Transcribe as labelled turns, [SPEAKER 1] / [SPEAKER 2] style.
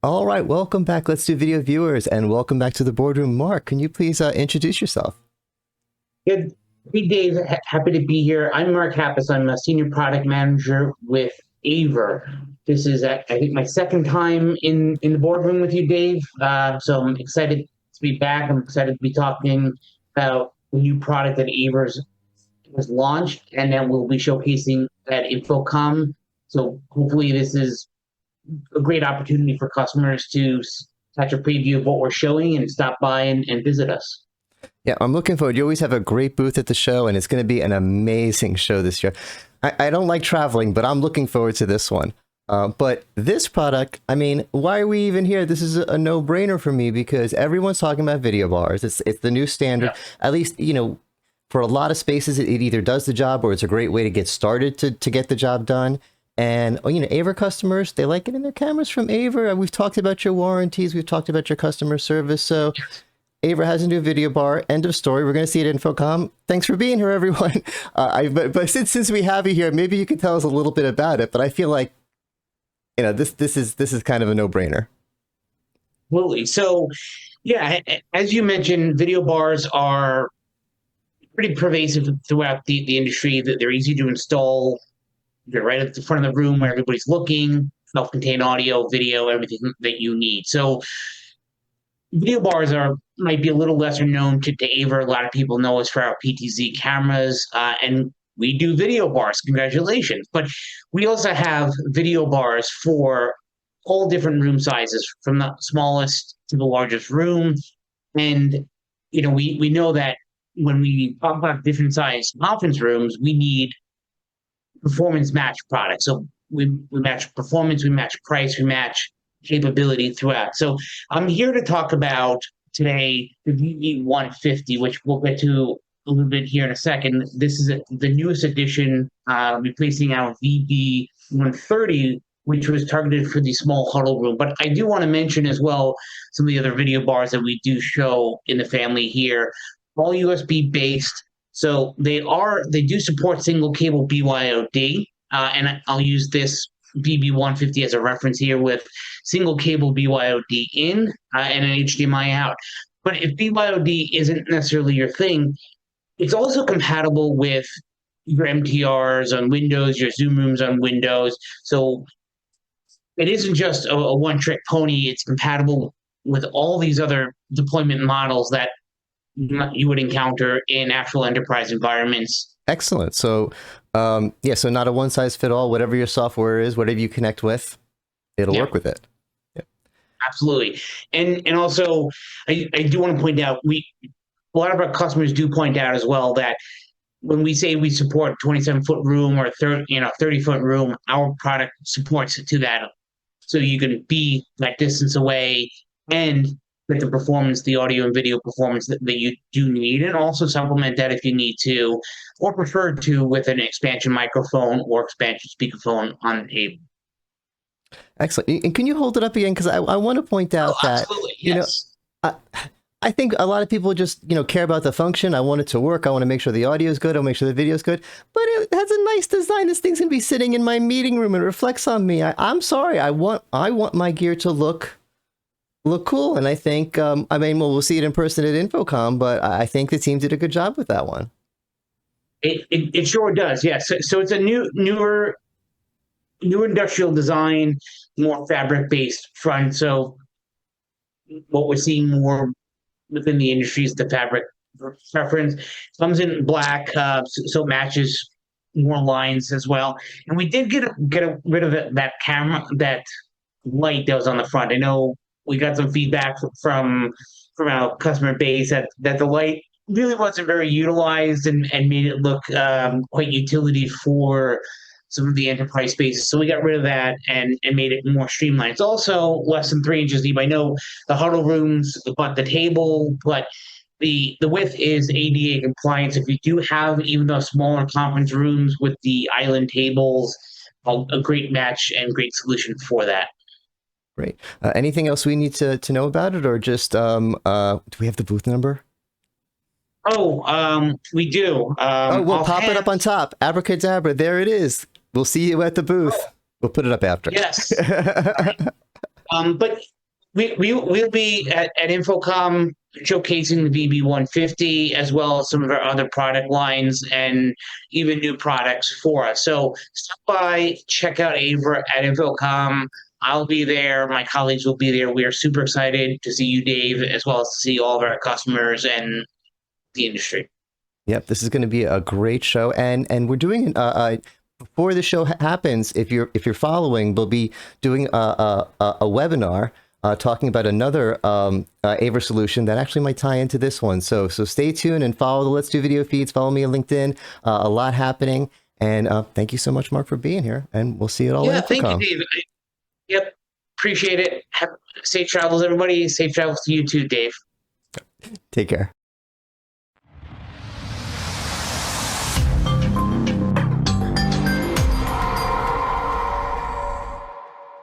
[SPEAKER 1] All right, welcome back. Let's do video viewers, and welcome back to the boardroom. Mark, can you please introduce yourself?
[SPEAKER 2] Good. Hey, Dave. Happy to be here. I'm Marc Happe. I'm a senior product manager with AVer. This is, I think, my second time in the boardroom with you, Dave. So I'm excited to be back. I'm excited to be talking about the new product that AVer was launched, and then we'll be showcasing at InfoComm. So hopefully, this is a great opportunity for customers to catch a preview of what we're showing and stop by and visit us.
[SPEAKER 1] Yeah, I'm looking forward. You always have a great booth at the show, and it's going to be an amazing show this year. I don't like traveling, but I'm looking forward to this one. But this product, I mean, why are we even here? This is a no-brainer for me because everyone's talking about video bars. It's the new standard.
[SPEAKER 2] Yeah.
[SPEAKER 1] At least, for a lot of spaces, it either does the job or it's a great way to get started to get the job done. And, AVer customers, they like getting their cameras from AVer. We've talked about your warranties. We've talked about your customer service. So AVer has a new video bar. End of story. We're going to see it at InfoComm. Thanks for being here, everyone. But since we have you here, maybe you can tell us a little bit about it. But I feel like, this is kind of a no-brainer.
[SPEAKER 2] Absolutely. So, yeah, as you mentioned, video bars are pretty pervasive throughout the industry. That they're easy to install. They're right at the front of the room where everybody's looking. Self-contained audio, video, everything that you need. So, video bars might be a little lesser known to AVer. A lot of people know us for our PTZ cameras, and we do video bars. Congratulations! But we also have video bars for all different room sizes, from the smallest to the largest room. And we know that when we talk about different size conference rooms, we need performance match products. So we match performance, we match price, we match capability throughout. So I'm here to talk about today the VB150, which we'll get to a little bit here in a second. This is the newest edition, replacing our VB130, which was targeted for the small huddle room. But I do want to mention as well some of the other video bars that we do show in the family here, all USB based. So they do support single cable BYOD, and I'll use this VB150 as a reference here with single cable BYOD in and an HDMI out. But if BYOD isn't necessarily your thing, it's also compatible with your MTRs on Windows, your Zoom rooms on Windows. So it isn't just a one-trick pony. It's compatible with all these other deployment models that you would encounter in actual enterprise environments.
[SPEAKER 1] Excellent. So, so not a one size fit all. Whatever your software is, whatever you connect with, it'll work with it. Yeah.
[SPEAKER 2] Absolutely. And also, I do want to point out, a lot of our customers do point out as well that when we say we support 27-foot room or 30-foot room, our product supports to that. So you can be that distance away and get the performance, the audio and video performance that you do need, and also supplement that if you need to, or prefer to, with an expansion microphone or expansion speakerphone on the table.
[SPEAKER 1] Excellent. And can you hold it up again? Because I want to point out that,
[SPEAKER 2] yes.
[SPEAKER 1] I think a lot of people just, care about the function. I want it to work. I want to make sure the audio is good. I'll make sure the video is good. But it has a nice design. This thing's going to be sitting in my meeting room and reflects on me. I'm sorry. I want my gear to look cool. And I think, we'll see it in person at InfoComm, but I think the team did a good job with that one.
[SPEAKER 2] It sure does. Yes. So it's a newer industrial design, more fabric-based front. So what we're seeing more within the industry is the fabric preference. Comes in black, so it matches more lines as well. And we did get rid of that camera, that light that was on the front. I know we got some feedback from our customer base that the light really wasn't very utilized and made it look quite utility for some of the enterprise spaces. So we got rid of that and made it more streamlined. It's also less than 3 inches deep. I know the huddle rooms, but the table, but the width is ADA compliant. If you do have even those smaller conference rooms with the island tables, a great match and great solution for that.
[SPEAKER 1] Great. Anything else we need to know about it, or just do we have the booth number?
[SPEAKER 2] Oh, we do.
[SPEAKER 1] We'll pop it up on top. Abracadabra. There it is. We'll see you at the booth. We'll put it up after.
[SPEAKER 2] Yes. But we'll be at InfoComm showcasing the VB150 as well as some of our other product lines and even new products for us. So stop by, check out AVer at InfoComm. I'll be there. My colleagues will be there. We are super excited to see you, Dave, as well as to see all of our customers and the industry.
[SPEAKER 1] Yep, this is going to be a great show, and we're doing before the show happens. If you're following, we'll be doing a webinar talking about another AVer solution that actually might tie into this one. So stay tuned and follow the Let's Do Video feeds. Follow me on LinkedIn. A lot happening, and thank you so much, Mark, for being here. And we'll see you all
[SPEAKER 2] Yeah,
[SPEAKER 1] at
[SPEAKER 2] thank you,
[SPEAKER 1] InfoComm.
[SPEAKER 2] Dave. Yep, appreciate it. Have safe travels, everybody. Safe travels to you too, Dave.
[SPEAKER 1] Take care.